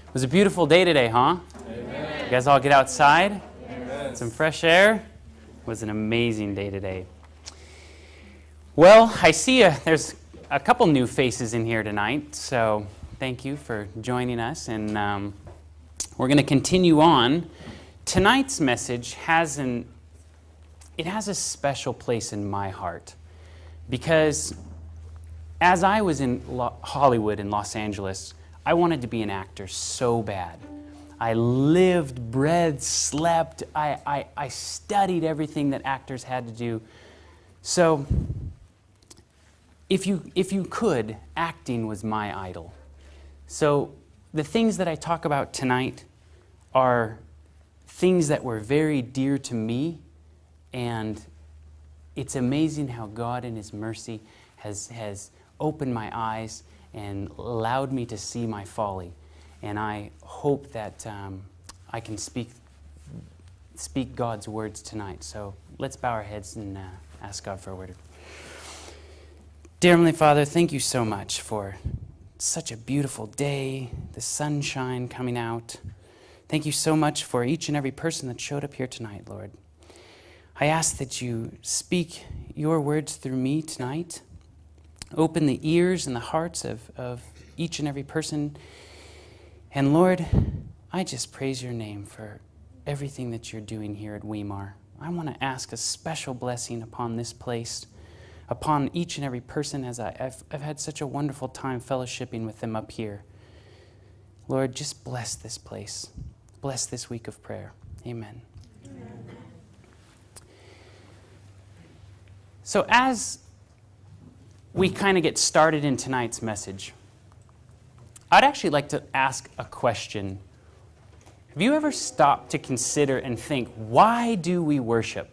It was a beautiful day today, huh? Amen. You guys all get outside? Amen. Some fresh air? It was an amazing day today. Well, I see there's a couple new faces in here tonight, so thank you for joining us. And we're going to continue on. Tonight's message has a special place in my heart, because as I was in Hollywood in Los Angeles, I wanted to be an actor so bad. I lived, breathed, slept. I studied everything that actors had to do. So if you could, acting was my idol. So the things that I talk about tonight are things that were very dear to me, and it's amazing how God in His mercy has opened my eyes and allowed me to see my folly. And I hope that I can speak God's words tonight. So let's bow our heads and ask God for a word. Dear Heavenly Father, thank you so much for such a beautiful day, the sunshine coming out. Thank you so much for each and every person that showed up here tonight, Lord. I ask that you speak your words through me tonight. Open the ears and the hearts of each and every person. And Lord, I just praise your name for everything that you're doing here at Weimar. I want to ask a special blessing upon this place, upon each and every person, as I've had such a wonderful time fellowshipping with them up here. Lord, just bless this place. Bless this week of prayer. Amen. Amen. So as we kind of get started in tonight's message, I'd actually like to ask a question. Have you ever stopped to consider and think, why do we worship?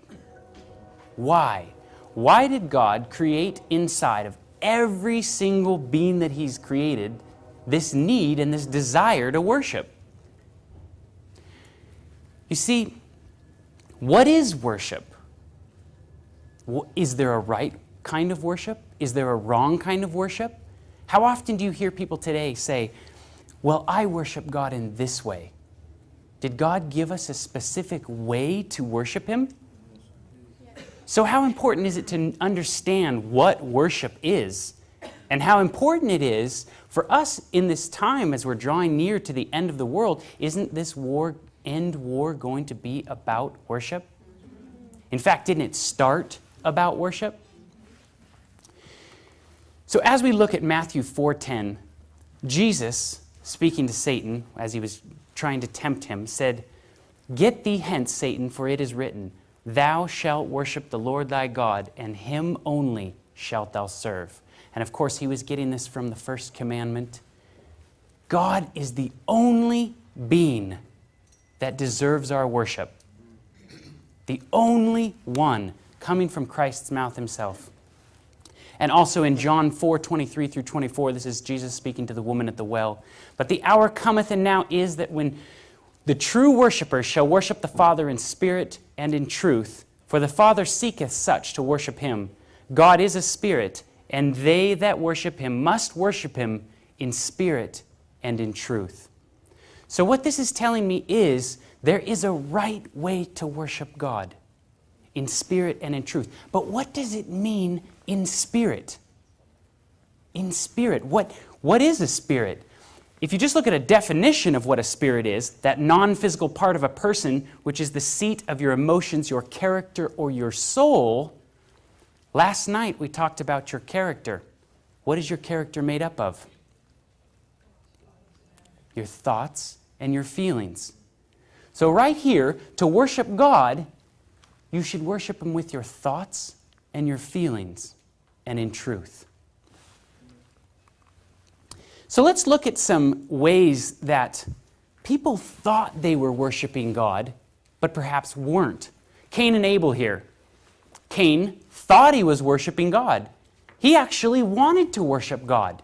Why? Why did God create inside of every single being that He's created this need and this desire to worship? You see, what is worship? Is there a right kind of worship? Is there a wrong kind of worship? How often do you hear people today say, well, I worship God in this way? Did God give us a specific way to worship Him? So how important is it to understand what worship is, and how important it is for us in this time as we're drawing near to the end of the world? Isn't this end war going to be about worship? In fact, didn't it start about worship? So as we look at Matthew 4:10, Jesus, speaking to Satan as he was trying to tempt him, said, "Get thee hence, Satan, for it is written, Thou shalt worship the Lord thy God, and Him only shalt thou serve." And of course, he was getting this from the first commandment. God is the only being that deserves our worship. The only one, coming from Christ's mouth Himself. And also in John 4:23 through 24, this is Jesus speaking to the woman at the well. "But the hour cometh, and now is, that when the true worshipers shall worship the Father in spirit and in truth, for the Father seeketh such to worship Him. God is a spirit, and they that worship Him must worship Him in spirit and in truth." So what this is telling me is there is a right way to worship God, in spirit and in truth. But what does it mean in spirit? In spirit. What is a spirit? If you just look at a definition of what a spirit is, that non-physical part of a person, which is the seat of your emotions, your character, or your soul. Last night we talked about your character. What is your character made up of? Your thoughts and your feelings. So right here, to worship God, you should worship Him with your thoughts and your feelings and in truth. So let's look at some ways that people thought they were worshiping God, but perhaps weren't. Cain and Abel here. Cain thought he was worshiping God. He actually wanted to worship God.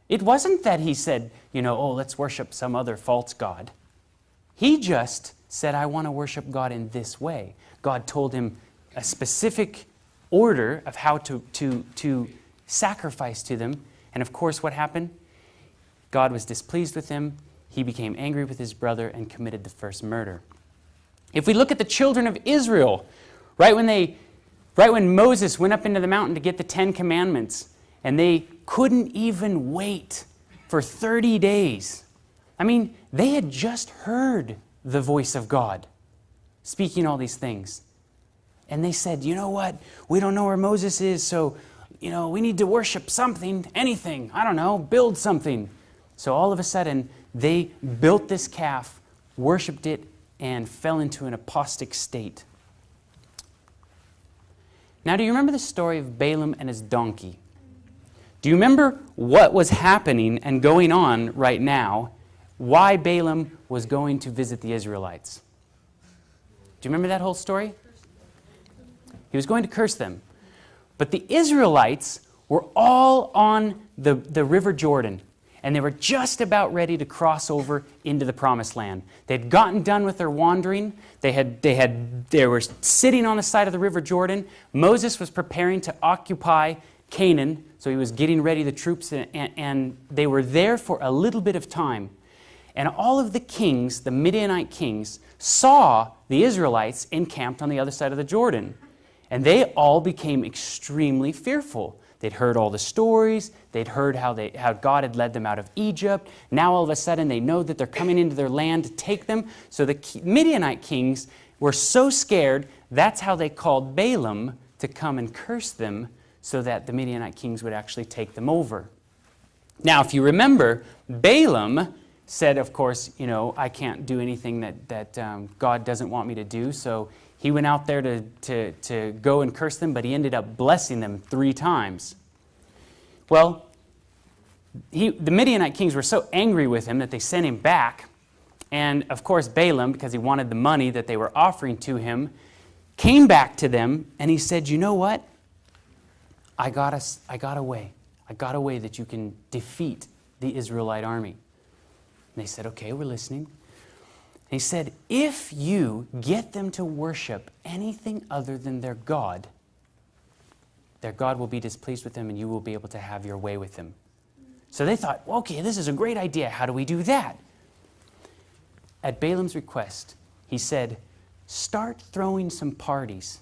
It wasn't that he said, let's worship some other false god. He just said, I want to worship God in this way. God told him a specific order of how to sacrifice to them. And of course, what happened? God was displeased with him. he became angry with his brother and committed the first murder. If we look at the children of Israel, right when Moses went up into the mountain to get the 10 Commandments, and they couldn't even wait for 30 days. I mean, they had just heard the voice of God speaking all these things. And they said, you know what? We don't know where Moses is, so, we need to worship something, anything. I don't know, build something. So all of a sudden, they built this calf, worshipped it, and fell into an apostate state. Now, do you remember the story of Balaam and his donkey? Do you remember what was happening and going on right now? Why Balaam was going to visit the Israelites? Do you remember that whole story? He was going to curse them. But the Israelites were all on the River Jordan, and they were just about ready to cross over into the Promised Land. They'd gotten done with their wandering. They were sitting on the side of the River Jordan. Moses was preparing to occupy Canaan, so he was getting ready the troops, and they were there for a little bit of time. And all of the kings, the Midianite kings, saw the Israelites encamped on the other side of the Jordan. And they all became extremely fearful. They'd heard all the stories. They'd heard how God had led them out of Egypt. Now all of a sudden they know that they're coming into their land to take them. So the Midianite kings were so scared, that's how they called Balaam to come and curse them so that the Midianite kings would actually take them over. Now, if you remember, Balaam said, of course, I can't do anything that God doesn't want me to do, so he went out there to go and curse them, but he ended up blessing them 3 times. Well, the Midianite kings were so angry with him that they sent him back. And, of course, Balaam, because he wanted the money that they were offering to him, came back to them, and he said, you know what? I got a way. I got a way that you can defeat the Israelite army. And they said, okay, we're listening. He said, if you get them to worship anything other than their God will be displeased with them and you will be able to have your way with them. So they thought, okay, this is a great idea. How do we do that? At Balaam's request, he said, start throwing some parties.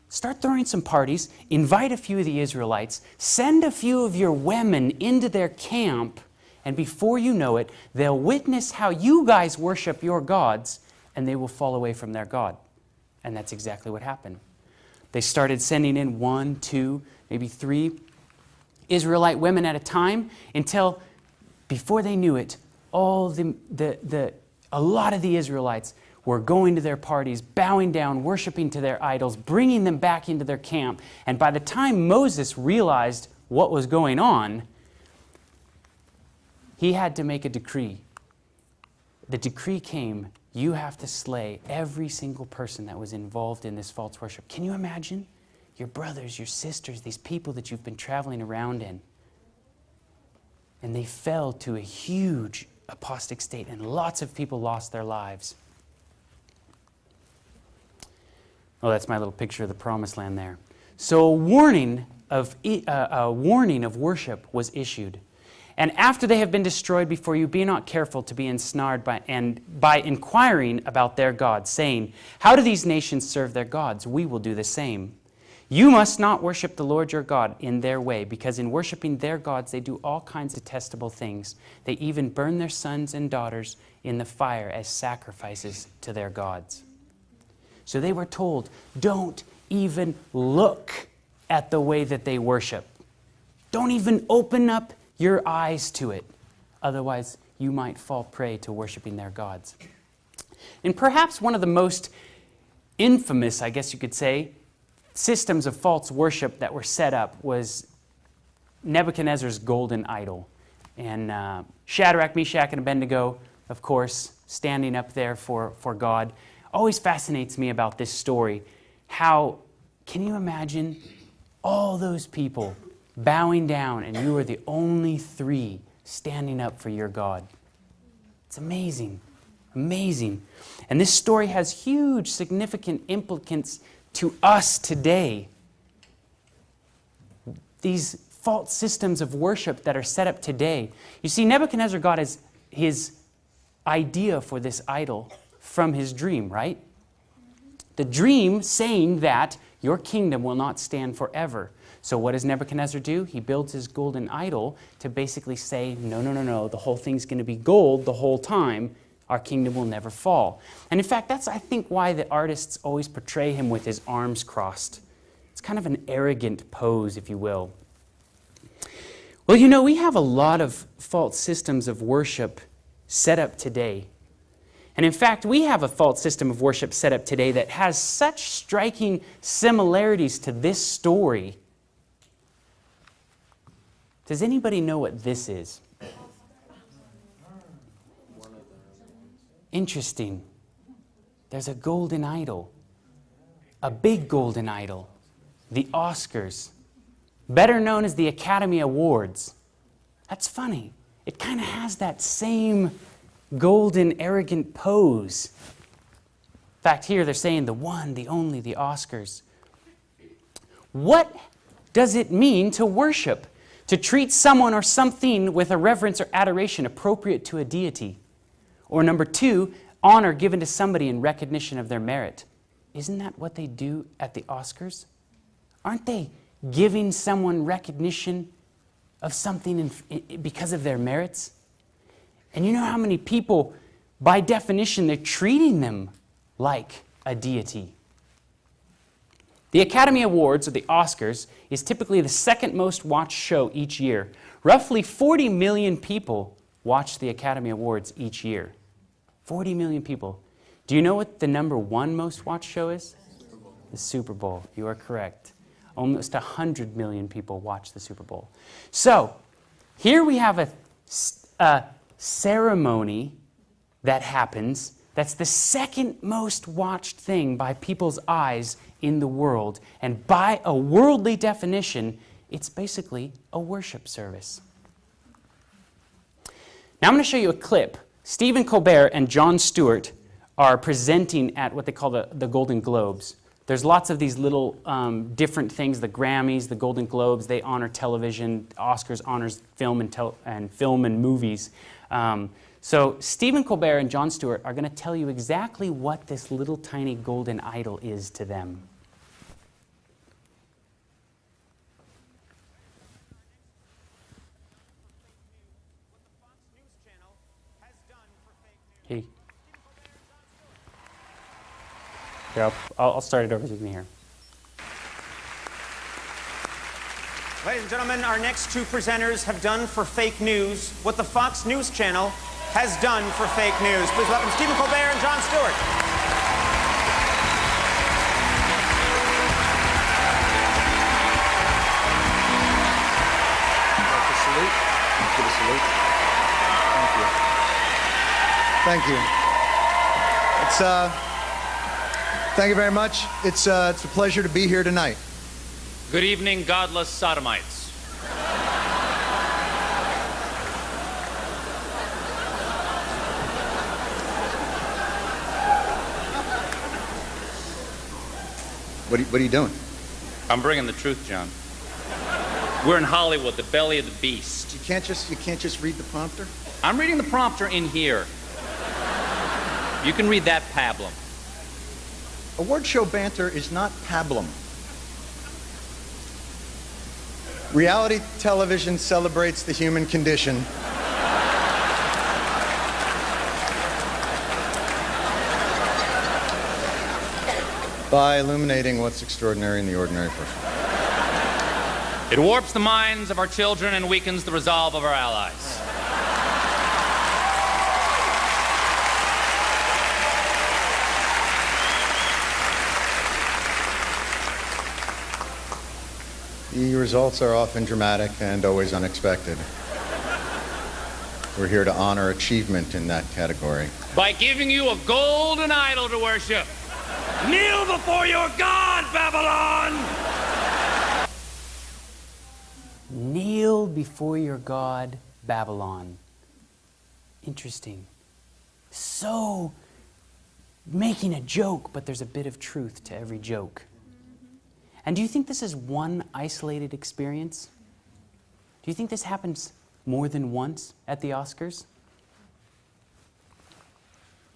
Start throwing some parties, invite a few of the Israelites, send a few of your women into their camp, and before you know it, they'll witness how you guys worship your gods, and they will fall away from their God. And that's exactly what happened. They started sending in 1, 2, maybe 3 Israelite women at a time, until before they knew it, a lot of the Israelites were going to their parties, bowing down, worshiping to their idols, bringing them back into their camp. And by the time Moses realized what was going on, he had to make a decree. The decree came, you have to slay every single person that was involved in this false worship. Can you imagine? Your brothers, your sisters, these people that you've been traveling around in. And they fell to a huge apostate state, and lots of people lost their lives. Oh, that's my little picture of the Promised Land there. So a warning of worship was issued. And after they have been destroyed before you, be not careful to be ensnared by inquiring about their gods, saying, how do these nations serve their gods? We will do the same. You must not worship the Lord your God in their way, because in worshiping their gods they do all kinds of detestable things. They even burn their sons and daughters in the fire as sacrifices to their gods. So they were told, don't even look at the way that they worship. Don't even open up your eyes to it. Otherwise, you might fall prey to worshiping their gods. And perhaps one of the most infamous, I guess you could say, systems of false worship that were set up was Nebuchadnezzar's golden idol. And Shadrach, Meshach, and Abednego, of course, standing up there for God. Always fascinates me about this story. How, can you imagine all those people bowing down and you are the only 3 standing up for your God? It's amazing. Amazing. And this story has huge, significant implications to us today. These false systems of worship that are set up today. You see, Nebuchadnezzar got his idea for this idol from his dream, right? The dream saying that your kingdom will not stand forever. So what does Nebuchadnezzar do? He builds his golden idol to basically say, no, no, no, no, the whole thing's going to be gold the whole time. Our kingdom will never fall. And in fact, that's, I think, why the artists always portray him with his arms crossed. It's kind of an arrogant pose, if you will. Well, you know, we have a lot of false systems of worship set up today. And in fact, we have a false system of worship set up today that has such striking similarities to this story. Does anybody know what this is? Interesting. There's a golden idol. A big golden idol. The Oscars. Better known as the Academy Awards. That's funny. It kind of has that same golden, arrogant pose. In fact, here they're saying the one, the only, the Oscars. What does it mean to worship? To treat someone or something with a reverence or adoration appropriate to a deity? Or number two, honor given to somebody in recognition of their merit. Isn't that what they do at the Oscars? Aren't they giving someone recognition of something because of their merits? And you know how many people, by definition, they're treating them like a deity. The Academy Awards, or the Oscars, is typically the second most watched show each year. Roughly 40 million people watch the Academy Awards each year. 40 million people. Do you know what the number one most watched show is? The Super Bowl. You are correct. Almost 100 million people watch the Super Bowl. So, here we have a ceremony that happens that's the second most watched thing by people's eyes in the world. And by a worldly definition, it's basically a worship service. Now I'm going to show you a clip. Stephen Colbert and Jon Stewart are presenting at what they call the Golden Globes. There's lots of these little different things, the Grammys, the Golden Globes, they honor television, Oscars honors film and movies. So Stephen Colbert and Jon Stewart are going to tell you exactly what this little tiny golden idol is to them. Hey. Here, I'll start it over so you can hear. Ladies and gentlemen, our next two presenters have done for fake news what the Fox News Channel has done for fake news. Please welcome Stephen Colbert and Jon Stewart. Give a salute. Thank you. Thank you very much. It's a pleasure to be here tonight. Good evening, godless sodomites. What are you doing? I'm bringing the truth, John. We're in Hollywood, the belly of the beast. You can't just read the prompter? I'm reading the prompter in here. You can read that pablum. Award show banter is not pablum. Reality television celebrates the human condition. By illuminating what's extraordinary in the ordinary person. It warps the minds of our children and weakens the resolve of our allies. The results are often dramatic and always unexpected. We're here to honor achievement in that category. By giving you a golden idol to worship. Kneel before your God, Babylon! Kneel before your God, Babylon. Interesting. So, making a joke, but there's a bit of truth to every joke. And do you think this is one isolated experience? Do you think this happens more than once at the Oscars?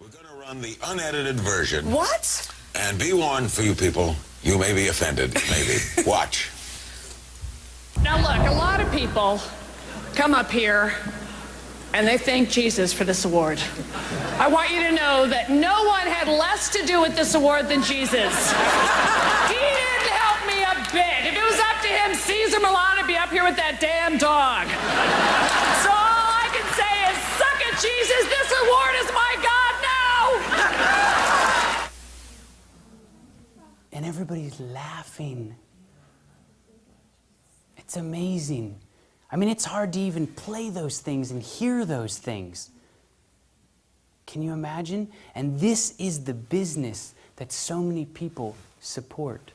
We're going to run the unedited version. What? And be warned for you people, you may be offended, maybe. Watch. Now look, a lot of people come up here and they thank Jesus for this award. I want you to know that no one had less to do with this award than Jesus. He didn't help me a bit. If it was up to him, Caesar Milan would be up here with that damn dog. So all I can say is, suck it, Jesus, this award is my God now! And everybody's laughing. It's amazing. I mean, it's hard to even play those things and hear those things. Can you imagine? And this is the business that so many people support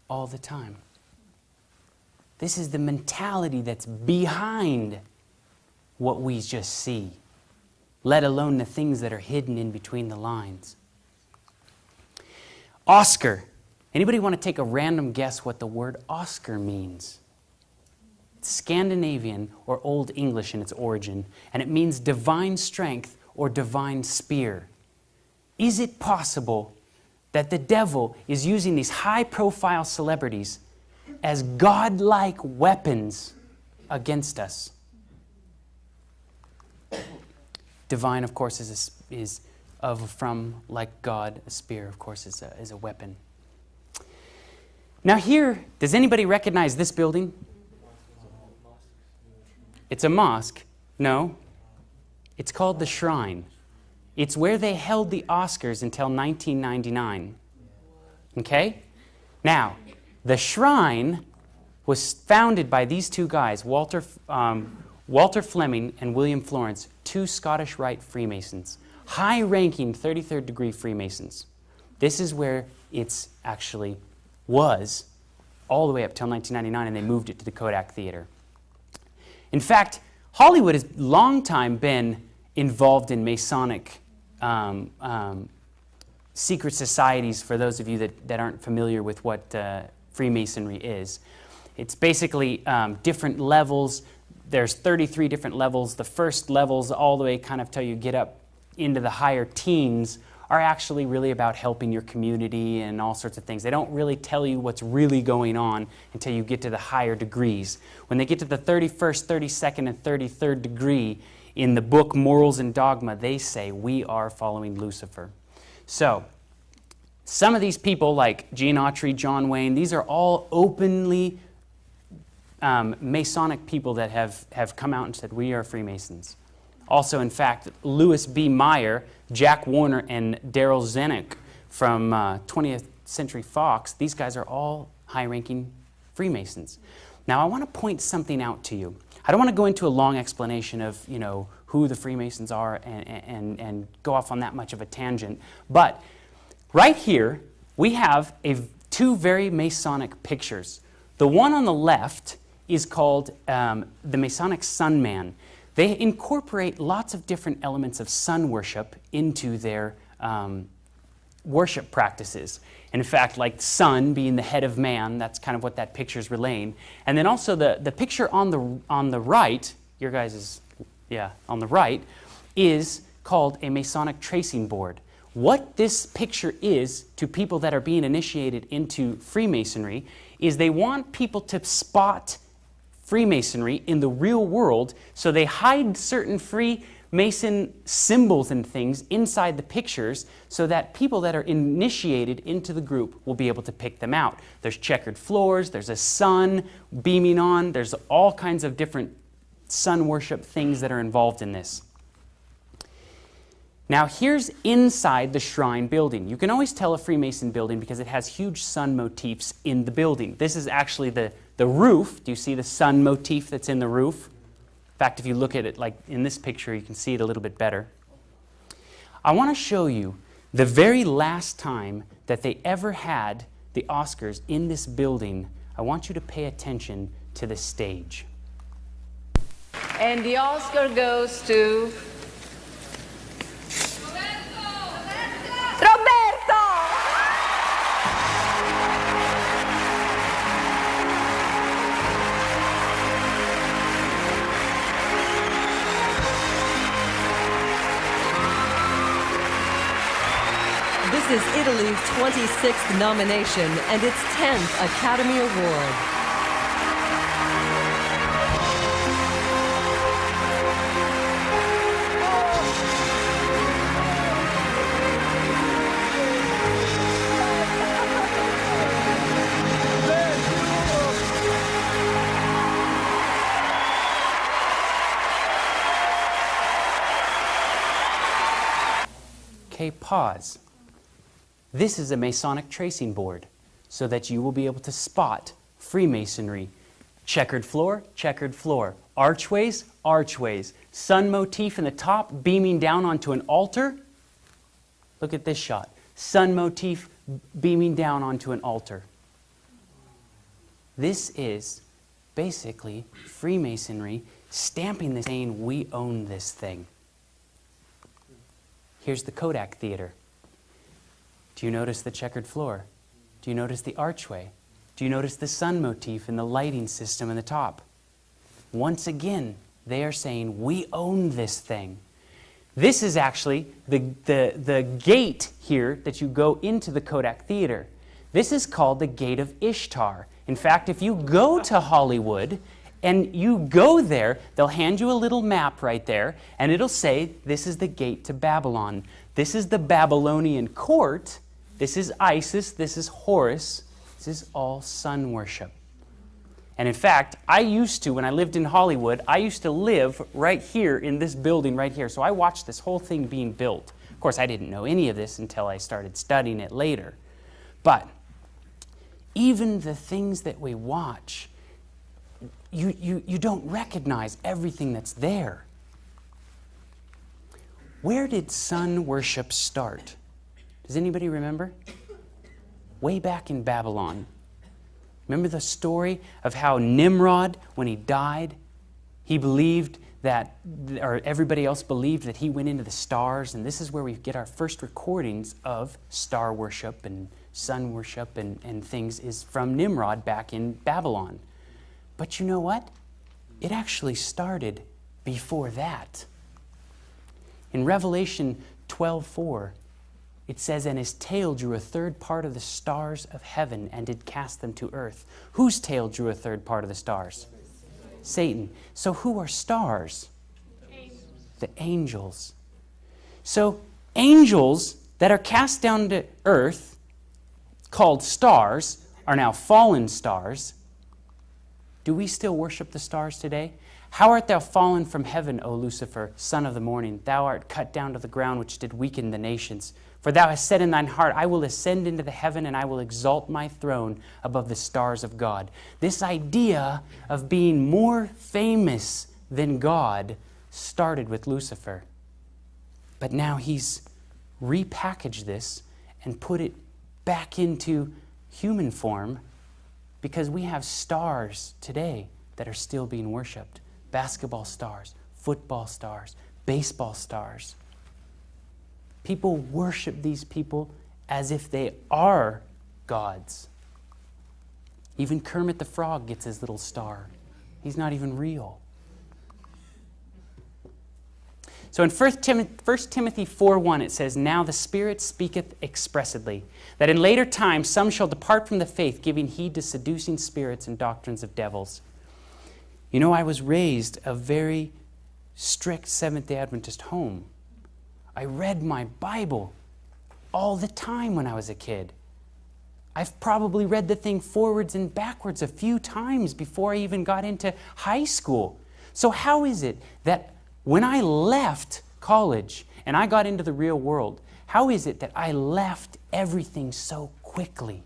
all the time. This is the mentality that's behind what we just see, let alone the things that are hidden in between the lines. Oscar. Anybody want to take a random guess what the word Oscar means? It's Scandinavian or Old English in its origin, and it means divine strength or divine spear. Is it possible that the devil is using these high-profile celebrities as godlike weapons against us? Divine, of course, is from like God. A spear, of course, is a weapon. Now here, does anybody recognize this building? It's a mosque. No. It's called the Shrine. It's where they held the Oscars until 1999. Okay? Now, the Shrine was founded by these two guys, Walter Fleming and William Florence, two Scottish Rite Freemasons, high-ranking 33rd degree Freemasons. This is where it's actually was all the way up till 1999, and they moved it to the Kodak Theater. In fact, Hollywood has long time been involved in Masonic secret societies, for those of you that aren't familiar with what Freemasonry is. It's basically different levels. There's 33 different levels. The first levels all the way kind of till you get up into the higher teens are actually really about helping your community and all sorts of things. They don't really tell you what's really going on until you get to the higher degrees. When they get to the 31st, 32nd, and 33rd degree in the book Morals and Dogma, they say, we are following Lucifer. So, some of these people like Gene Autry, John Wayne, these are all openly Masonic people that have come out and said, we are Freemasons. Also, in fact, Louis B. Meyer, Jack Warner, and Daryl Zanuck from 20th Century Fox, these guys are all high-ranking Freemasons. Now, I want to point something out to you. I don't want to go into a long explanation of, who the Freemasons are and go off on that much of a tangent. But right here, we have two very Masonic pictures. The one on the left is called the Masonic Sun Man. They incorporate lots of different elements of sun worship into their worship practices. And in fact, like sun being the head of man, that's kind of what that picture is relaying. And then also the picture on the right, your guys' on the right, is called a Masonic tracing board. What this picture is to people that are being initiated into Freemasonry is they want people to spot Freemasonry in the real world, so they hide certain Freemason symbols and things inside the pictures so that people that are initiated into the group will be able to pick them out. There's checkered floors, there's a sun beaming on, there's all kinds of different sun worship things that are involved in this. Now here's inside the Shrine building. You can always tell a Freemason building because it has huge sun motifs in the building. This is actually the roof. Do you see the sun motif that's in the roof? In fact, if you look at it like in this picture, you can see it a little bit better. I want to show you the very last time that they ever had the Oscars in this building. I want you to pay attention to the stage. And the Oscar goes to Roberto! is Italy's 26th nomination and its 10th Academy Award. Okay, pause. This is a Masonic tracing board so that you will be able to spot Freemasonry. Checkered floor, archways, archways, sun motif in the top beaming down onto an altar. Look at this shot. Sun motif beaming down onto an altar. This is basically Freemasonry stamping this, saying we own this thing. Here's the Kodak Theater. Do you notice the checkered floor? Do you notice the archway? Do you notice the sun motif and the lighting system in the top? Once again, they are saying, we own this thing. This is actually the gate here that you go into the Kodak Theater. This is called the Gate of Ishtar. In fact, if you go to Hollywood and you go there, they'll hand you a little map right there, and it'll say, this is the gate to Babylon. This is the Babylonian court. This is Isis. This is Horus. This is all sun worship. And in fact, I used to, when I lived in Hollywood, I used to live right here in this building right here. So I watched this whole thing being built. Of course, I didn't know any of this until I started studying it later. But even the things that we watch, you don't recognize everything that's there. Where did sun worship start? Does anybody remember? Way back in Babylon. Remember the story of how Nimrod, when he died, he believed that, or everybody else believed that he went into the stars, and this is where we get our first recordings of star worship and sun worship and things, is from Nimrod back in Babylon. But you know what? It actually started before that. In Revelation 12:4, it says, and his tail drew a third part of the stars of heaven and did cast them to earth. Whose tail drew a third part of the stars? Satan. So who are stars? The angels. So angels that are cast down to earth, called stars, are now fallen stars. Do we still worship the stars today? How art thou fallen from heaven, O Lucifer, son of the morning? Thou art cut down to the ground, which did weaken the nations. For thou hast said in thine heart, I will ascend into the heaven, and I will exalt my throne above the stars of God. This idea of being more famous than God started with Lucifer. But now he's repackaged this and put it back into human form, because we have stars today that are still being worshipped. Basketball stars, football stars, baseball stars. People worship these people as if they are gods. Even Kermit the Frog gets his little star. He's not even real. So in 1 Timothy 4:1 it says, now the Spirit speaketh expressly, that in later times some shall depart from the faith, giving heed to seducing spirits and doctrines of devils. You know, I was raised a very strict Seventh-day Adventist home. I read my Bible all the time when I was a kid. I've probably read the thing forwards and backwards a few times before I even got into high school. So how is it that when I left college and I got into the real world, how is it that I left everything so quickly?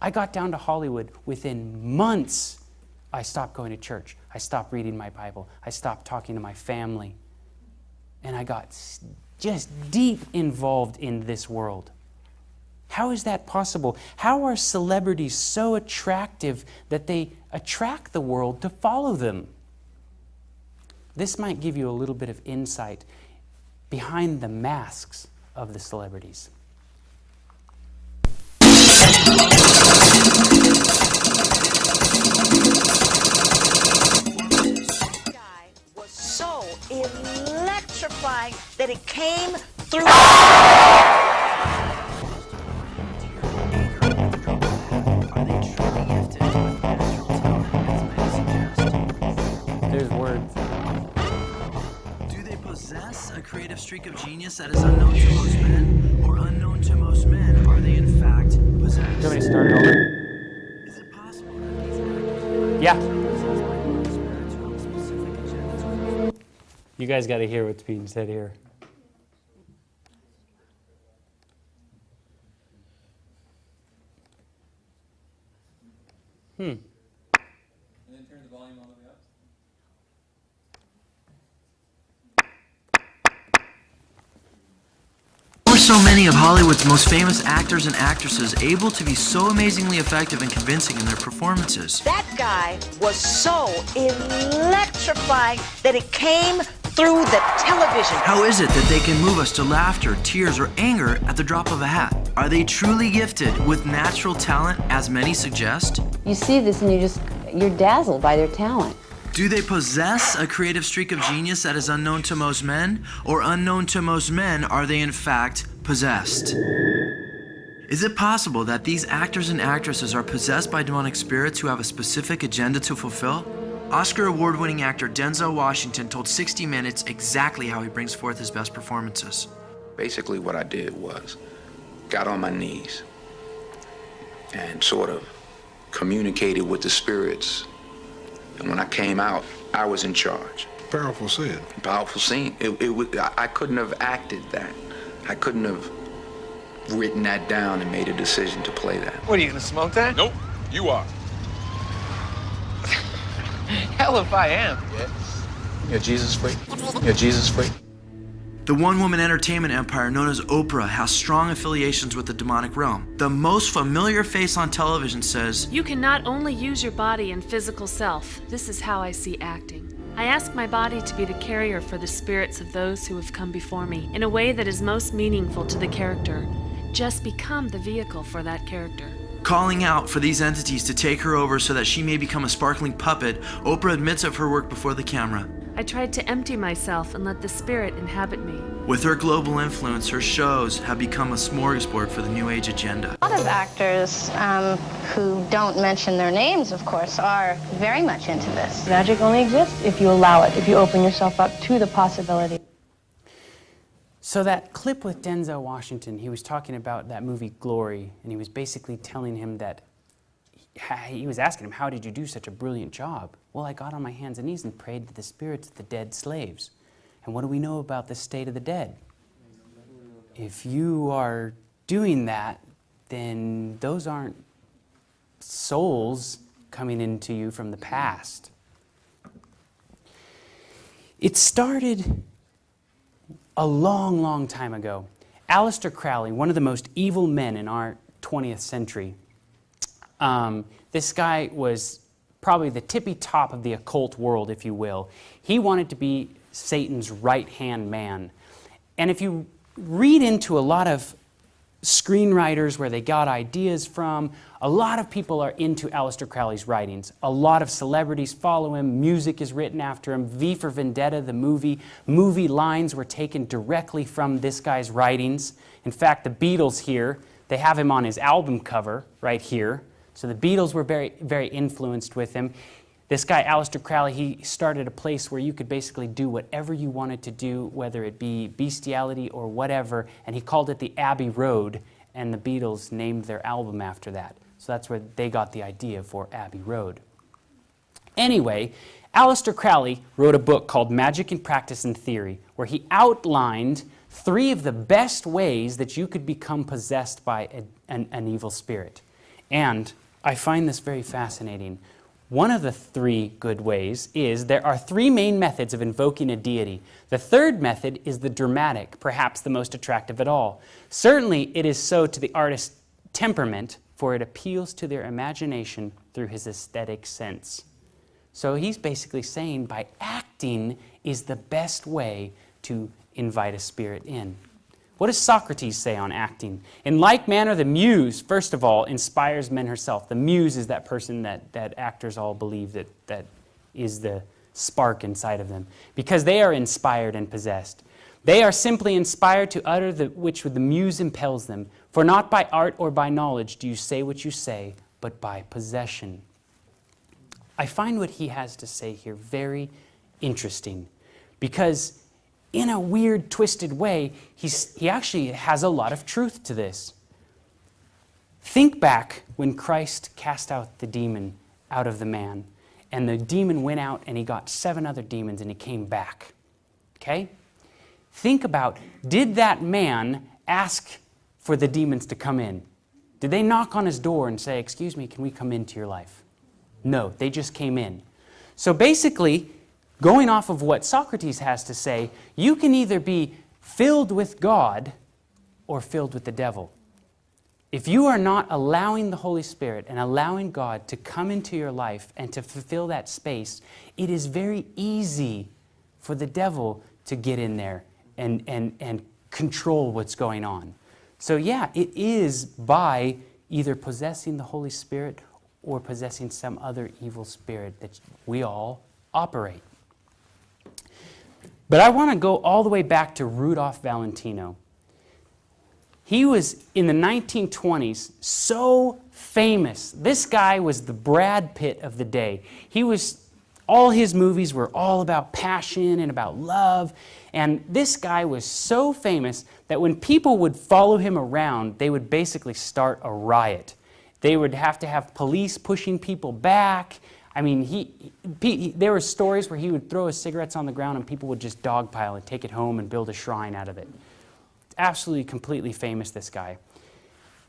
I got down to Hollywood within months. I stopped going to church. I stopped reading my Bible. I stopped talking to my family. And I got just deep involved in this world. How is that possible? How are celebrities so attractive that they attract the world to follow them? This might give you a little bit of insight behind the masks of the celebrities. Was so electrifying that it came through. a creative streak of genius that is unknown to most men, or unknown to most men, are they in fact possessed? Do you want me to start it over? Is it possible that these actors Yeah. You guys got to hear what's being said here. And then turn the volume all the way up. How are so many of Hollywood's most famous actors and actresses able to be so amazingly effective and convincing in their performances? That guy was so electrifying that it came through the television. How is it that they can move us to laughter, tears, or anger at the drop of a hat? Are they truly gifted with natural talent, as many suggest? You see this and you're dazzled by their talent. Do they possess a creative streak of genius that is unknown to most men? Or unknown to most men, are they in fact possessed? Is it possible that these actors and actresses are possessed by demonic spirits who have a specific agenda to fulfill? Oscar award-winning actor Denzel Washington told 60 Minutes exactly how he brings forth his best performances. Basically what I did was got on my knees and sort of communicated with the spirits. And when I came out, I was in charge. Powerful scene. Powerful scene. I couldn't have acted that. I couldn't have written that down and made a decision to play that. What, are you gonna smoke that? Nope, you are. Hell if I am. Yeah. You're Jesus freak. You're Jesus freak. The one-woman entertainment empire known as Oprah has strong affiliations with the demonic realm. The most familiar face on television says, "You can not only use your body and physical self. This is how I see acting. I ask my body to be the carrier for the spirits of those who have come before me in a way that is most meaningful to the character. Just become the vehicle for that character." calling out for these entities to take her over so that she may become a sparkling puppet. Oprah admits of her work before the camera. I tried to empty myself and let the spirit inhabit me. With her global influence, her shows have become a smorgasbord for the New Age agenda. A lot of actors who don't mention their names, of course, are very much into this. Magic only exists if you allow it, if you open yourself up to the possibility. So that clip with Denzel Washington, he was talking about that movie Glory, and he was basically telling him that, he was asking him, how did you do such a brilliant job? Well, I got on my hands and knees and prayed to the spirits of the dead slaves. And what do we know about the state of the dead? If you are doing that, then those aren't souls coming into you from the past. It started a long, long time ago. Aleister Crowley, one of the most evil men in our 20th century, this guy was probably the tippy top of the occult world, if you will. He wanted to be Satan's right-hand man. And if you read into a lot of screenwriters where they got ideas from, a lot of people are into Aleister Crowley's writings. A lot of celebrities follow him. Music is written after him. V for Vendetta, the movie lines were taken directly from this guy's writings. In fact, the Beatles here, they have him on his album cover right here. So the Beatles were very, very influenced with him. This guy, Aleister Crowley, he started a place where you could basically do whatever you wanted to do, whether it be bestiality or whatever, and he called it the Abbey Road, and the Beatles named their album after that. So that's where they got the idea for Abbey Road. Anyway, Aleister Crowley wrote a book called Magic in Practice and Theory, where he outlined 3 of the best ways that you could become possessed by an evil spirit. And I find this very fascinating. One of the 3 good ways is there are 3 main methods of invoking a deity. The third method is the dramatic, perhaps the most attractive at all. Certainly it is so to the artist's temperament, for it appeals to their imagination through his aesthetic sense. So he's basically saying by acting is the best way to invite a spirit in. What does Socrates say on acting? In like manner, the muse, first of all, inspires men herself. The muse is that person that actors all believe that is the spark inside of them, because they are inspired and possessed. They are simply inspired to utter which the muse impels them. For not by art or by knowledge do you say what you say, but by possession. I find what he has to say here very interesting, because in a weird, twisted way, he actually has a lot of truth to this. Think back when Christ cast out the demon out of the man, and the demon went out and he got 7 other demons and he came back. Okay? Think about, did that man ask for the demons to come in? Did they knock on his door and say, "Excuse me, can we come into your life?" No, they just came in. So basically, going off of what Socrates has to say, you can either be filled with God or filled with the devil. If you are not allowing the Holy Spirit and allowing God to come into your life and to fulfill that space, it is very easy for the devil to get in there and control what's going on. So yeah, it is by either possessing the Holy Spirit or possessing some other evil spirit that we all operate. But I want to go all the way back to Rudolph Valentino. He was, in the 1920s, so famous. This guy was the Brad Pitt of the day. All his movies were all about passion and about love. And this guy was so famous that when people would follow him around, they would basically start a riot. They would have to have police pushing people back. I mean, there were stories where he would throw his cigarettes on the ground and people would just dogpile and take it home and build a shrine out of it. Absolutely, completely famous, this guy.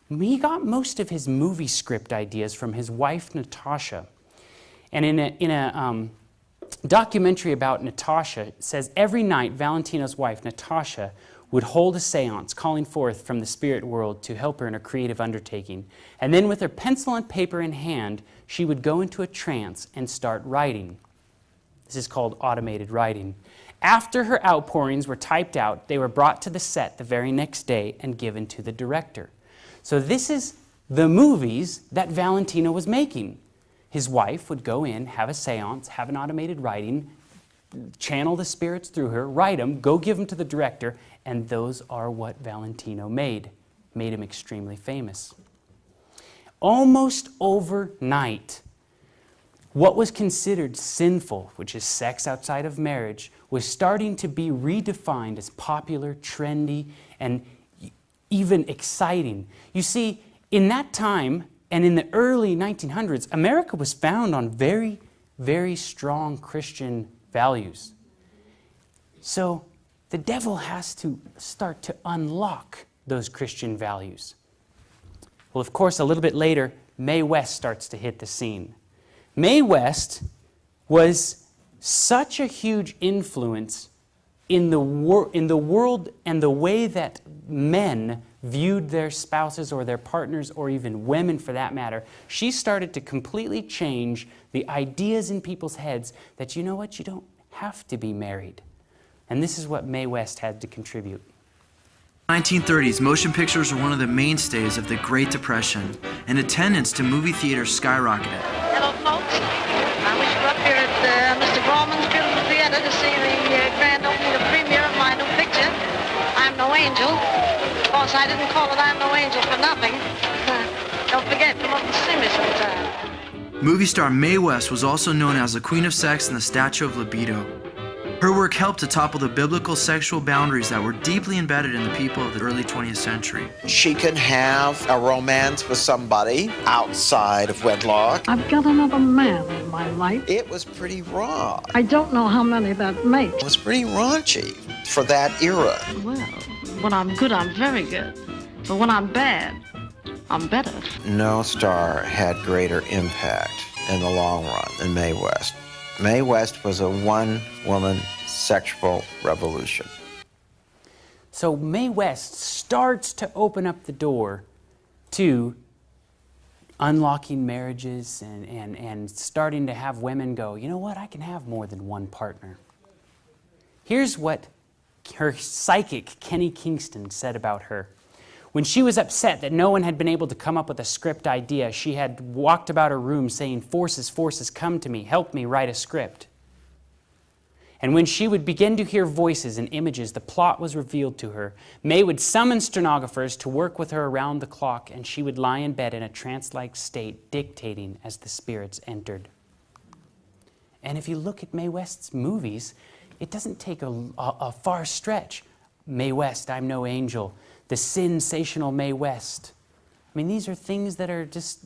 He got most of his movie script ideas from his wife, Natasha. And in a documentary about Natasha, it says every night Valentino's wife, Natasha, would hold a seance calling forth from the spirit world to help her in a creative undertaking. And then with her pencil and paper in hand, she would go into a trance and start writing. This is called automated writing. After her outpourings were typed out, they were brought to the set the very next day and given to the director. So this is the movies that Valentino was making. His wife would go in, have a seance, have an automated writing, channel the spirits through her, write them, go give them to the director, and those are what Valentino made him extremely famous. Almost overnight, what was considered sinful, which is sex outside of marriage, was starting to be redefined as popular, trendy, and even exciting. You see, in that time, and in the early 1900s, America was founded on very, very strong Christian values. So the devil has to start to unlock those Christian values. Well, of course, a little bit later, Mae West starts to hit the scene. Mae West was such a huge influence in the world and the way that men viewed their spouses or their partners, or even women for that matter. She started to completely change the ideas in people's heads that, you know what, you don't have to be married. And this is what Mae West had to contribute. 1930s, motion pictures were one of the mainstays of the Great Depression, and attendance to movie theaters skyrocketed. Hello, folks. I wish you were up here at Mr. Grauman's Beautiful Theater to see the grand opening of premiere of my new picture, I'm No Angel. Of course, I didn't call it I'm No Angel for nothing. Don't forget, come up and see me sometime. Movie star Mae West was also known as the Queen of Sex and the Statue of Libido. Her work helped to topple the biblical sexual boundaries that were deeply embedded in the people of the early 20th century. She can have a romance with somebody outside of wedlock. I've got another man in my life. It was pretty raw. I don't know how many that makes. It was pretty raunchy for that era. Well, when I'm good, I'm very good. But when I'm bad, I'm better. No star had greater impact in the long run than Mae West. Mae West was a one-woman sexual revolution. So Mae West starts to open up the door to unlocking marriages and starting to have women go, you know what, I can have more than one partner. Here's what her psychic, Kenny Kingston, said about her. When she was upset that no one had been able to come up with a script idea, she had walked about her room saying, "Forces, forces, come to me, help me write a script." And when she would begin to hear voices and images, the plot was revealed to her. Mae would summon stenographers to work with her around the clock, and she would lie in bed in a trance-like state, dictating as the spirits entered. And if you look at Mae West's movies, it doesn't take a far stretch. Mae West, I'm no angel. The sensational Mae West. I mean, these are things that are just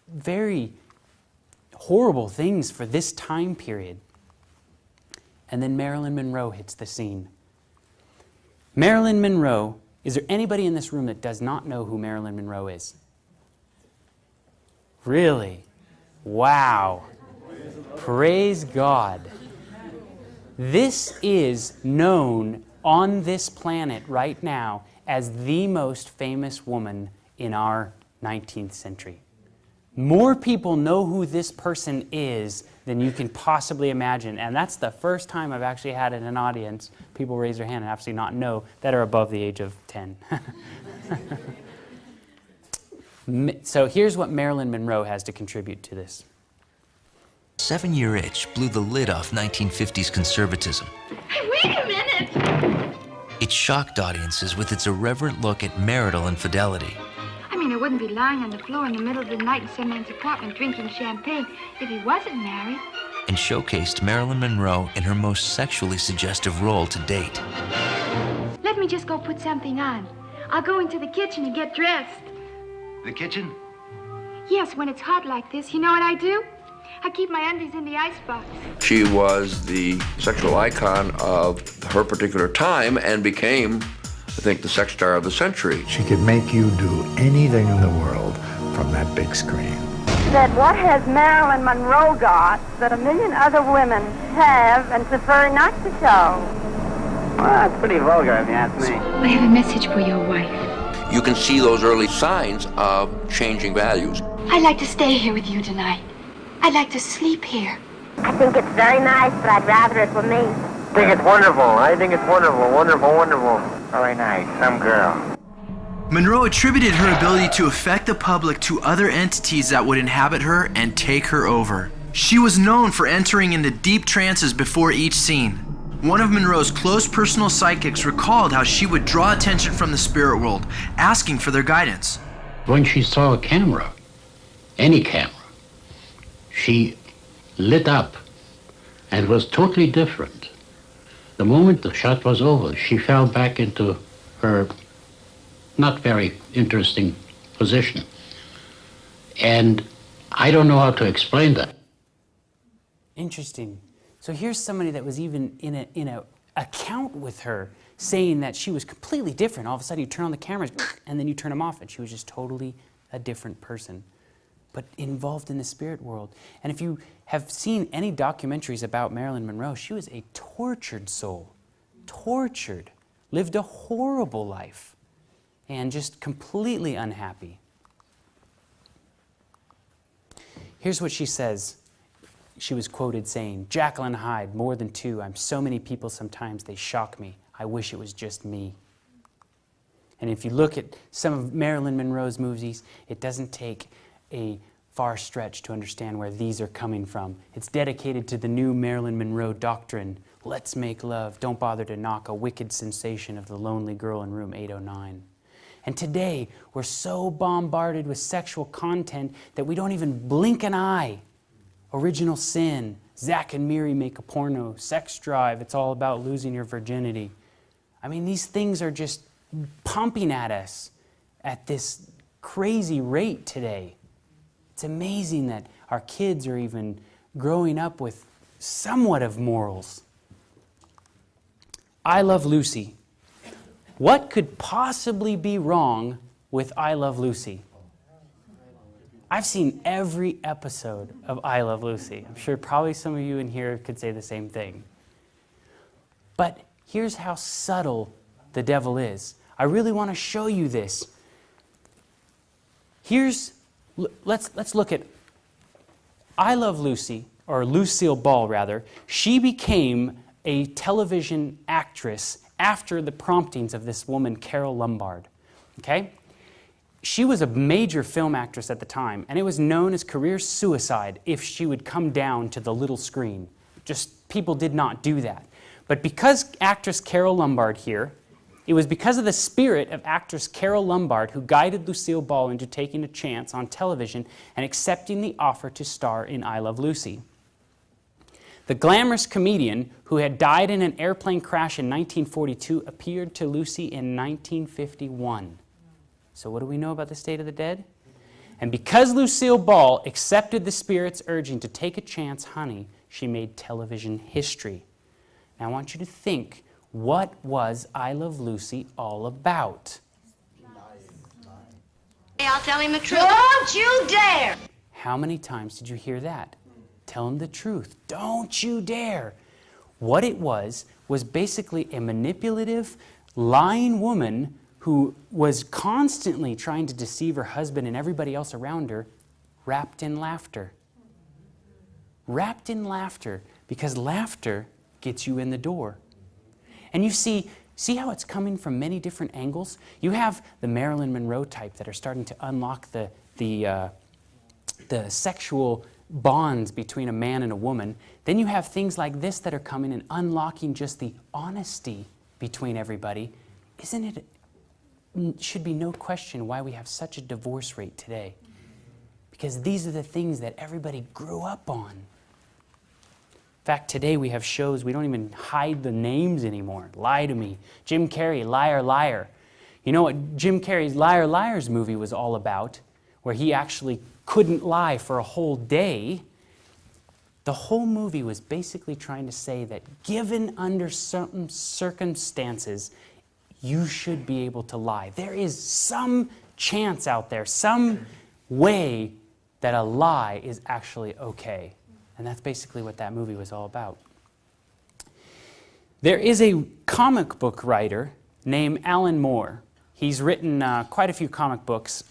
very horrible things for this time period. And then Marilyn Monroe hits the scene. Marilyn Monroe, is there anybody in this room that does not know who Marilyn Monroe is? Really? Wow. Praise God. This is known on this planet right now as the most famous woman in our 19th century. More people know who this person is than you can possibly imagine. And that's the first time I've actually had in an audience people raise their hand and absolutely not know that are above the age of 10. So here's what Marilyn Monroe has to contribute to this. 7-year itch blew the lid off 1950s conservatism. Hey, wait a minute! It shocked audiences with its irreverent look at marital infidelity. I mean, I wouldn't be lying on the floor in the middle of the night in some man's apartment drinking champagne if he wasn't married. And showcased Marilyn Monroe in her most sexually suggestive role to date. Let me just go put something on. I'll go into the kitchen and get dressed. The kitchen? Yes, when it's hot like this, you know what I do? I keep my undies in the icebox. She was the sexual icon of her particular time and became, I think, the sex star of the century. She could make you do anything in the world from that big screen. That what has Marilyn Monroe got that a million other women have and prefer not to show? Well, it's pretty vulgar if you ask me. I have a message for your wife. You can see those early signs of changing values. I'd like to stay here with you tonight. I'd like to sleep here. I think it's very nice, but I'd rather it were me. I think it's wonderful. I think it's wonderful, wonderful, wonderful. Very nice. Some girl. Monroe attributed her ability to affect the public to other entities that would inhabit her and take her over. She was known for entering into deep trances before each scene. One of Monroe's close personal psychics recalled how she would draw attention from the spirit world, asking for their guidance. When she saw a camera, any camera, she lit up and was totally different. The moment the shot was over, she fell back into her not very interesting position. And I don't know how to explain that. Interesting. So here's somebody that was even in a account with her saying that she was completely different. All of a sudden you turn on the cameras and then you turn them off and she was just totally a different person, but involved in the spirit world. And if you have seen any documentaries about Marilyn Monroe, she was a tortured soul, tortured, lived a horrible life, and just completely unhappy. Here's what she says. She was quoted saying, "Jacqueline Hyde, more than two. I'm so many people sometimes they shock me. I wish it was just me." And if you look at some of Marilyn Monroe's movies, it doesn't take a far stretch to understand where these are coming from. It's dedicated to the new Marilyn Monroe doctrine. Let's make love. Don't bother to knock. A wicked sensation of the lonely girl in room 809. And today, we're so bombarded with sexual content that we don't even blink an eye. Original Sin, Zack and Miri make a porno, Sex Drive, it's all about losing your virginity. I mean, these things are just pumping at us at this crazy rate today. It's amazing that our kids are even growing up with somewhat of morals. I Love Lucy. What could possibly be wrong with I Love Lucy? I've seen every episode of I Love Lucy. I'm sure probably some of you in here could say the same thing. But here's how subtle the devil is. I really want to show you this. Let's look at I Love Lucy, or Lucille Ball rather. She became a television actress after the promptings of this woman, Carole Lombard. Okay? She was a major film actress at the time, and it was known as career suicide if she would come down to the little screen. Just people did not do that. But because actress Carole Lombard here, it was because of the spirit of actress Carole Lombard who guided Lucille Ball into taking a chance on television and accepting the offer to star in I Love Lucy. The glamorous comedian who had died in an airplane crash in 1942 appeared to Lucy in 1951. So what do we know about the state of the dead? And because Lucille Ball accepted the spirit's urging to take a chance, honey, she made television history. Now I want you to think, what was I Love Lucy all about? Hey, I'll tell him the truth. Don't you dare! How many times did you hear that? Tell him the truth. Don't you dare. What it was basically a manipulative, lying woman who was constantly trying to deceive her husband and everybody else around her, wrapped in laughter. Wrapped in laughter, because laughter gets you in the door. And you see how it's coming from many different angles? You have the Marilyn Monroe type that are starting to unlock the sexual bonds between a man and a woman. Then you have things like this that are coming and unlocking just the honesty between everybody. Should be no question why we have such a divorce rate today. Because these are the things that everybody grew up on. In fact, today we have shows, we don't even hide the names anymore. Lie to Me. Jim Carrey, Liar, Liar. You know what Jim Carrey's Liar, Liar's movie was all about? Where he actually couldn't lie for a whole day. The whole movie was basically trying to say that given under certain circumstances, you should be able to lie. There is some chance out there, some way that a lie is actually okay. And that's basically what that movie was all about. There is a comic book writer named Alan Moore. He's written quite a few comic books.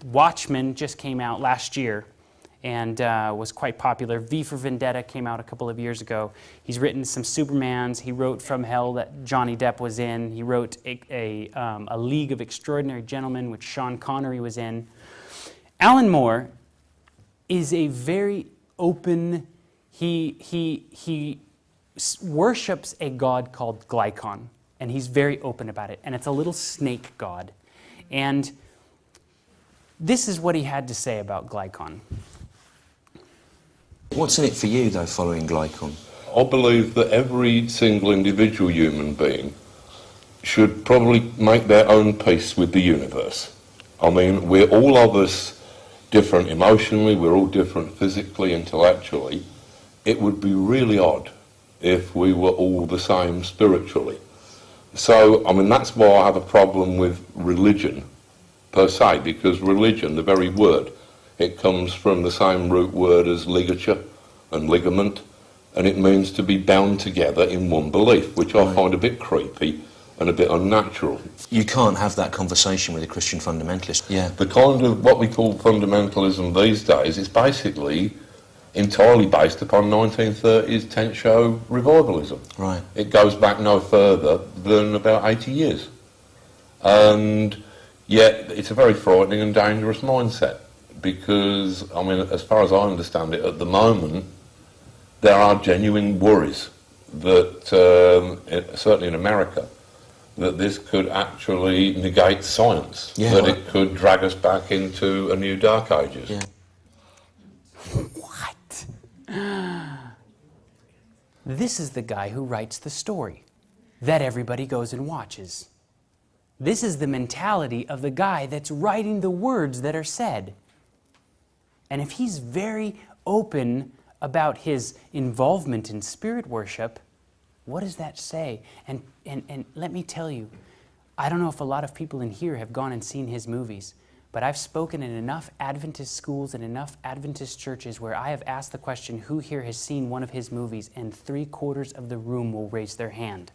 Watchmen just came out last year and was quite popular. V for Vendetta came out a couple of years ago. He's written some Supermans. He wrote From Hell that Johnny Depp was in. He wrote a League of Extraordinary Gentlemen, which Sean Connery was in. Alan Moore is a very open, he worships a god called Glycon. And he's very open about it. And it's a little snake god. And this is what he had to say about Glycon. What's in it for you, though, following Glycon? I believe that every single individual human being should probably make their own peace with the universe. I mean, we're all of us different emotionally, we're all different physically, intellectually. It would be really odd if we were all the same spiritually. So, I mean, that's why I have a problem with religion, per se, because religion, the very word, it comes from the same root word as ligature and ligament, and it means to be bound together in one belief, which I find a bit creepy and a bit unnatural. You can't have that conversation with a Christian fundamentalist. Yeah. The kind of what we call fundamentalism these days is basically entirely based upon 1930s tent show revivalism. Right. It goes back no further than about 80 years. And yet it's a very frightening and dangerous mindset because, I mean, as far as I understand it, at the moment, there are genuine worries that, certainly in America, that this could actually negate science, that it could drag us back into a new dark ages. Yeah. This is the guy who writes the story that everybody goes and watches. This is the mentality of the guy that's writing the words that are said. And if he's very open about his involvement in spirit worship, what does that say? And let me tell you, I don't know if a lot of people in here have gone and seen his movies, but I've spoken in enough Adventist schools and enough Adventist churches where I have asked the question, who here has seen one of his movies, and 3/4 of the room will raise their hand.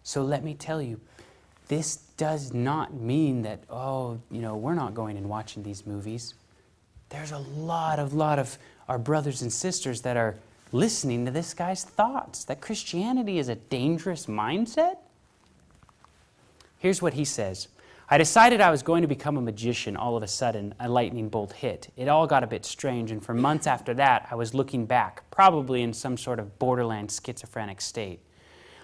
So let me tell you, this does not mean that, oh, you know, we're not going and watching these movies. There's a lot of our brothers and sisters that are listening to this guy's thoughts, that Christianity is a dangerous mindset. Here's what he says. I decided I was going to become a magician. All of a sudden, a lightning bolt hit. It all got a bit strange, and for months after that, I was looking back, probably in some sort of borderline schizophrenic state.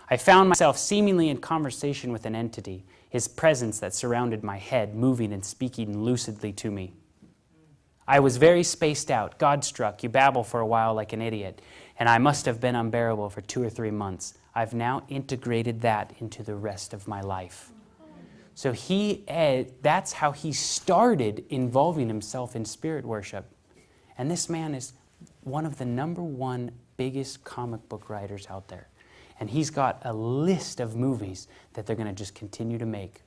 I found myself seemingly in conversation with an entity, his presence that surrounded my head, moving and speaking lucidly to me. I was very spaced out, God-struck. You babble for a while like an idiot. and I must have been unbearable for 2 or 3 months. I've now integrated that into the rest of my life. So that's how he started involving himself in spirit worship. And this man is one of the #1 biggest comic book writers out there. And he's got a list of movies that they're going to just continue to make.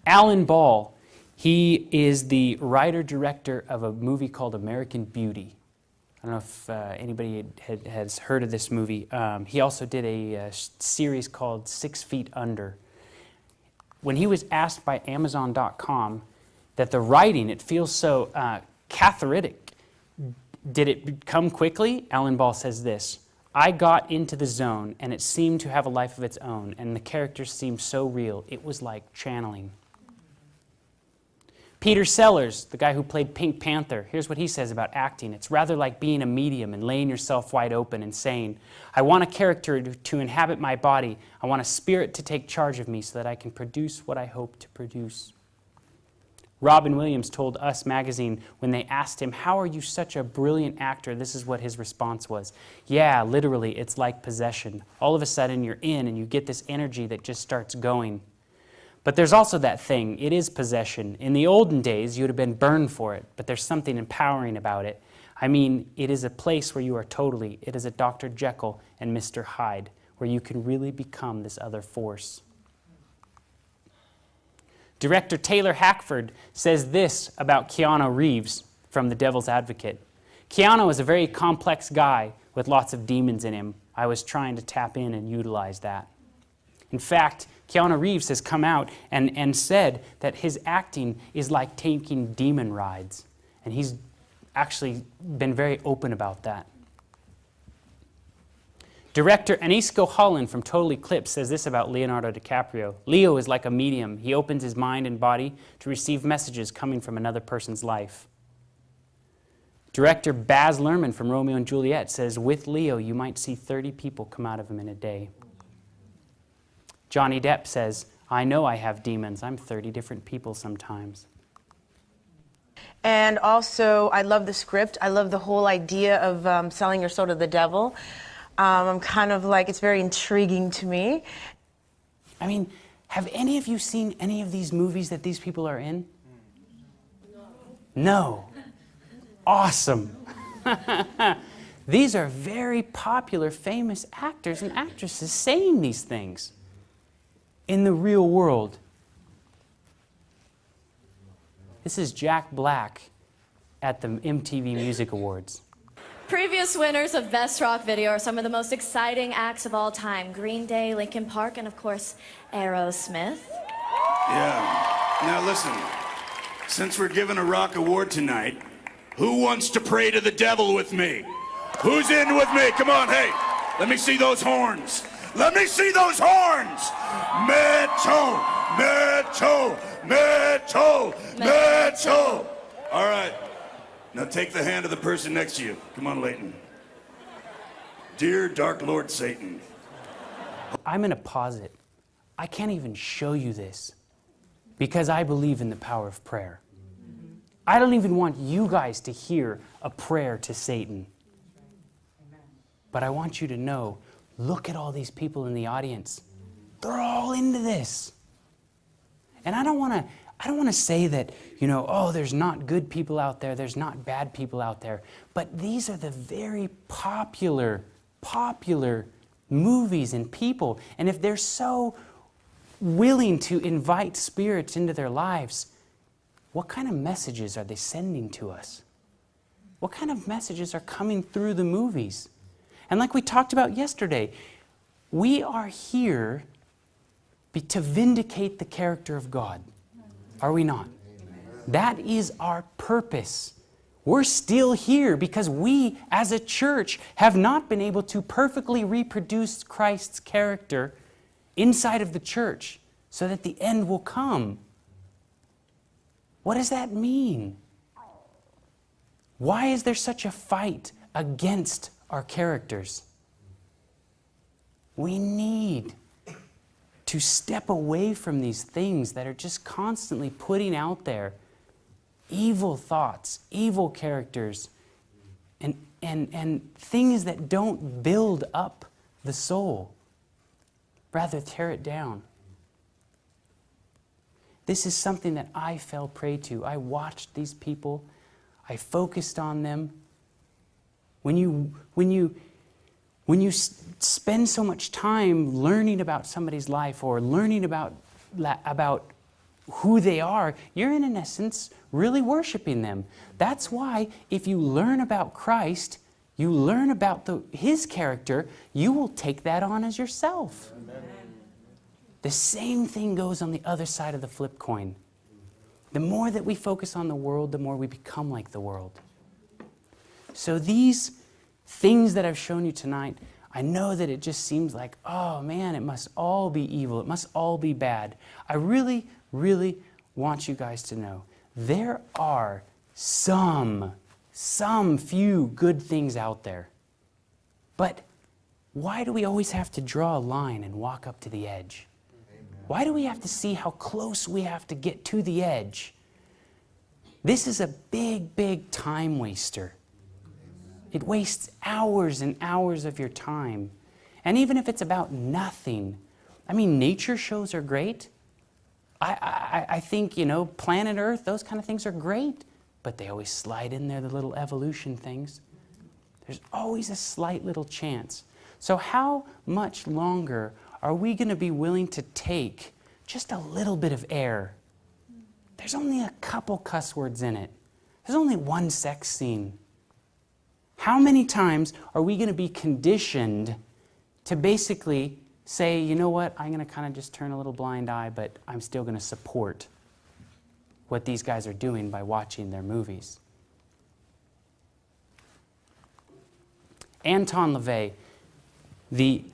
Alan Ball, he is the writer-director of a movie called American Beauty. I don't know if anybody has heard of this movie. He also did a series called 6 Feet Under. When he was asked by Amazon.com that the writing, it feels so cathartic, did it come quickly? Alan Ball says this: I got into the zone and it seemed to have a life of its own, and the characters seemed so real. It was like channeling. Peter Sellers, the guy who played Pink Panther, here's what he says about acting. It's rather like being a medium and laying yourself wide open and saying, I want a character to inhabit my body. I want a spirit to take charge of me so that I can produce what I hope to produce. Robin Williams told Us magazine when they asked him, how are you such a brilliant actor? This is what his response was. Yeah, literally, it's like possession. All of a sudden you're in and you get this energy that just starts going. But there's also that thing, it is possession. In the olden days, you would have been burned for it, but there's something empowering about it. I mean, it is a place where you are totally, it is a Dr. Jekyll and Mr. Hyde, where you can really become this other force. Director Taylor Hackford says this about Keanu Reeves from The Devil's Advocate. Keanu is a very complex guy with lots of demons in him. I was trying to tap in and utilize that. In fact, Keanu Reeves has come out and said that his acting is like taking demon rides. And he's actually been very open about that. Director Anisco Holland from Total Eclipse says this about Leonardo DiCaprio. Leo is like a medium. He opens his mind and body to receive messages coming from another person's life. Director Baz Luhrmann from Romeo and Juliet says, with Leo, you might see 30 people come out of him in a day. Johnny Depp says, I know I have demons. I'm 30 different people sometimes. And also, I love the script. I love the whole idea of selling your soul to the devil. I'm kind of like, it's very intriguing to me. I mean, have any of you seen any of these movies that these people are in? No. Awesome. These are very popular, famous actors and actresses saying these things in the real world. This is Jack Black at the MTV Music Awards. Previous winners of Best Rock Video are some of the most exciting acts of all time. Green Day, Linkin Park, and of course, Aerosmith. Yeah. Now listen, since we're giving a rock award tonight, who wants to pray to the devil with me? Who's in with me? Come on, hey, let me see those horns. Let me see those horns! Metal, metal, metal, metal. All right. Now take the hand of the person next to you. Come on, Leighton. Dear Dark Lord Satan. I'm going to pause it. I can't even show you this because I believe in the power of prayer. I don't even want you guys to hear a prayer to Satan. But I want you to know, look at all these people in the audience. They're all into this. And I don't want to say that, oh, there's not good people out there, there's not bad people out there. But these are the very popular movies and people. And if they're so willing to invite spirits into their lives, what kind of messages are they sending to us? What kind of messages are coming through the movies? And like we talked about yesterday, we are here to vindicate the character of God. Are we not? That is our purpose. We're still here because we, as a church, have not been able to perfectly reproduce Christ's character inside of the church so that the end will come. What does that mean? Why is there such a fight against our characters? We need to step away from these things that are just constantly putting out there evil thoughts, evil characters, and and things that don't build up the soul, rather tear it down. This is something that I fell prey to. I watched these people. I focused on them. When you spend so much time learning about somebody's life or learning about who they are, you're in essence really worshiping them. That's why if you learn about Christ, you learn about His character, you will take that on as yourself. Amen. The same thing goes on the other side of the flip coin. The more that we focus on the world, the more we become like the world. So these things that I've shown you tonight, I know that it just seems like, oh man, it must all be evil. It must all be bad. I really, really want you guys to know there are some few good things out there. But why do we always have to draw a line and walk up to the edge? Why do we have to see how close we have to get to the edge? This is a big, big time waster. It wastes hours and hours of your time. And even if it's about nothing, I mean, nature shows are great. I think, you know, planet Earth, those kind of things are great. But they always slide in there, the little evolution things. There's always a slight little chance. So how much longer are we going to be willing to take just a little bit of air? There's only a couple cuss words in it. There's only one sex scene. How many times are we going to be conditioned to basically say, you know what, I'm going to kind of just turn a little blind eye, but I'm still going to support what these guys are doing by watching their movies? Anton LaVey, the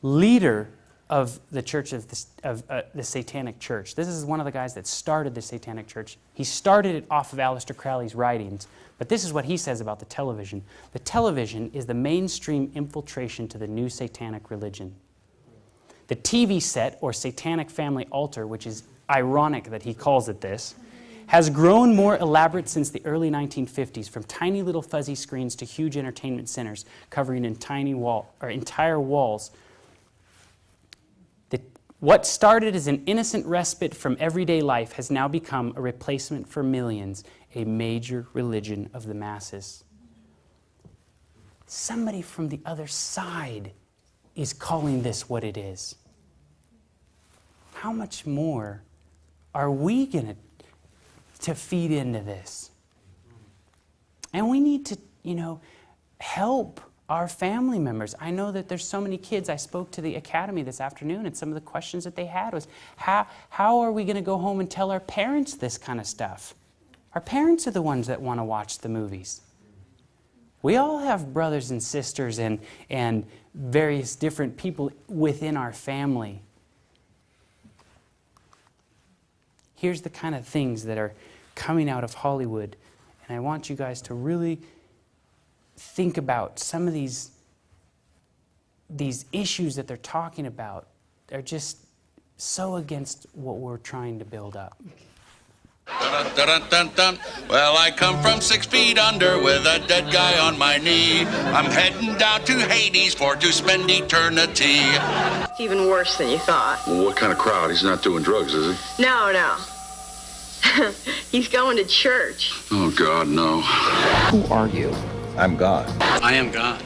leader of the church of the Satanic Church. This is one of the guys that started the Satanic Church. He started it off of Aleister Crowley's writings, but this is what he says about the television. The television is the mainstream infiltration to the new satanic religion. The TV set, or satanic family altar, which is ironic that he calls it this, has grown more elaborate since the early 1950s, from tiny little fuzzy screens to huge entertainment centers covering entire walls. What started as an innocent respite from everyday life has now become a replacement for millions, a major religion of the masses. Somebody from the other side is calling this what it is. How much more are we going to feed into this? And we need to, you know, help our family members. I know that there's so many kids. I spoke to the academy this afternoon, and some of the questions that they had was, how are we going to go home and tell our parents this kind of stuff? Our parents are the ones that want to watch the movies. We all have brothers and sisters and various different people within our family. Here's the kind of things that are coming out of Hollywood, and I want you guys to really think about some of these issues that they're talking about. They're just so against what we're trying to build up. Dun, dun, dun, dun. Well, I come from 6 feet under with a dead guy on my knee. I'm heading down to Hades for to spend eternity. Even worse than you thought. Well, what kind of crowd? He's not doing drugs, is he? No. He's going to church. Oh, God, no. Who are you? I'm God. I am God.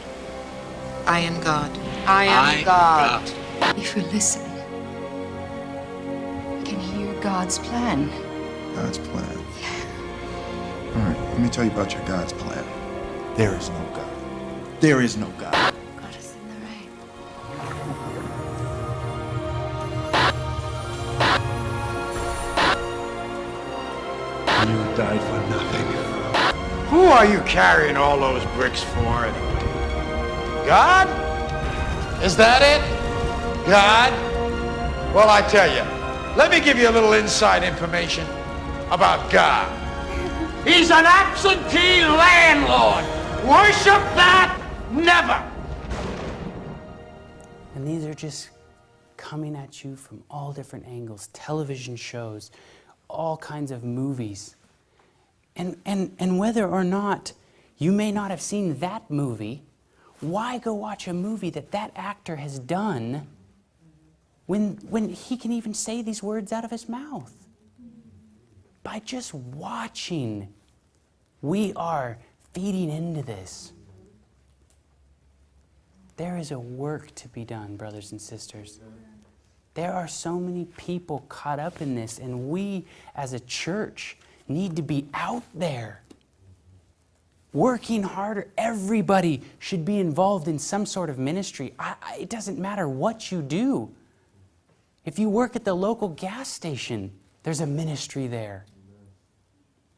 I am God. I am God. If we listen, we can hear God's plan. God's plan? Yeah. All right, let me tell you about your God's plan. There is no God. There is no God. God is in the rain. You died for nothing. Who are you carrying all those bricks for, anyway? God? Is that it? God? Well, I tell you, let me give you a little inside information about God. He's an absentee landlord. Worship that? Never. And these are just coming at you from all different angles. Television shows, all kinds of movies. And whether or not You may not have seen that movie. Why go watch a movie that actor has done when he can even say these words out of his mouth? By just watching, we are feeding into this. There is a work to be done, brothers and sisters. There are so many people caught up in this, and we as a church need to be out there working harder. Everybody should be involved in some sort of ministry. It doesn't matter what you do. If you work at the local gas station, there's a ministry there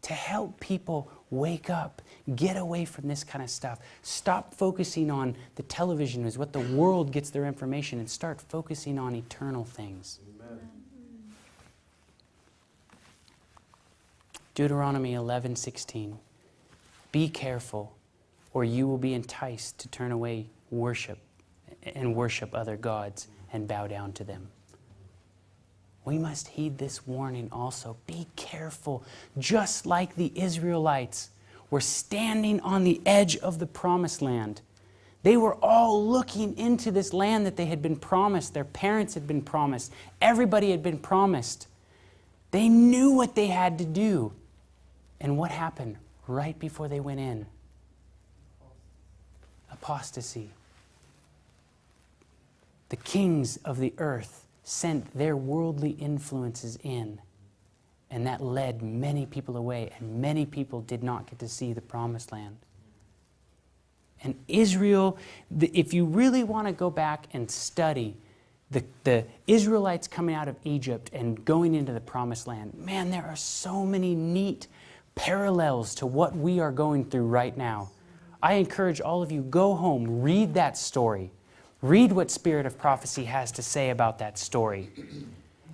to help people wake up, get away from this kind of stuff. Stop focusing on the television as what the world gets their information, and start focusing on eternal things. Amen. Deuteronomy 11:16. Be careful, or you will be enticed to turn away worship and worship other gods and bow down to them. We must heed this warning also. Be careful. Just like the Israelites were standing on the edge of the promised land. They were all looking into this land that they had been promised. Their parents had been promised. Everybody had been promised. They knew what they had to do. And what happened right before they went in? Apostasy. The kings of the earth sent their worldly influences in, and that led many people away, and many people did not get to see the promised land. And Israel, if you really want to go back and study the Israelites coming out of Egypt and going into the promised land, man, there are so many neat parallels to what we are going through right now. I encourage all of you, go home, read that story. Read what Spirit of Prophecy has to say about that story.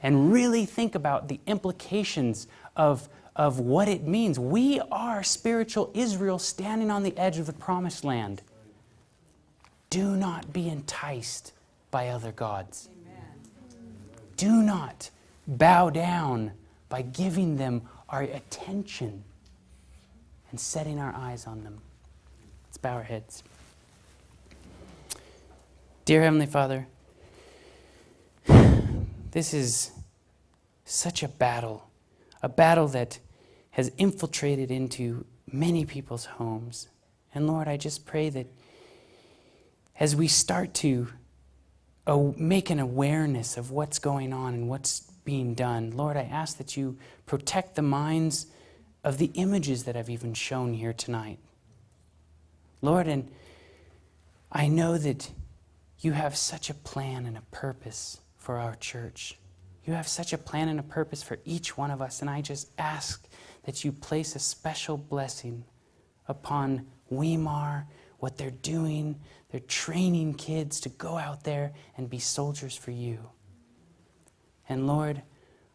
And really think about the implications of what it means. We are spiritual Israel standing on the edge of the promised land. Do not be enticed by other gods. Do not bow down by giving them our attention and setting our eyes on them. Let's bow our heads. Dear Heavenly Father, this is such a battle that has infiltrated into many people's homes. And Lord, I just pray that as we start to make an awareness of what's going on and what's being done, Lord, I ask that you protect the minds of the images that I've even shown here tonight. Lord, and I know that you have such a plan and a purpose for our church. You have such a plan and a purpose for each one of us, and I just ask that you place a special blessing upon Weimar, what they're doing. They're training kids to go out there and be soldiers for you. And Lord,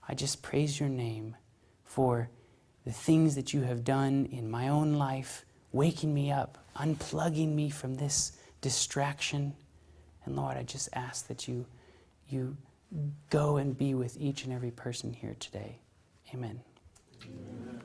I just praise your name for the things that you have done in my own life, waking me up, unplugging me from this distraction. And Lord, I just ask that you go and be with each and every person here today. Amen. Amen.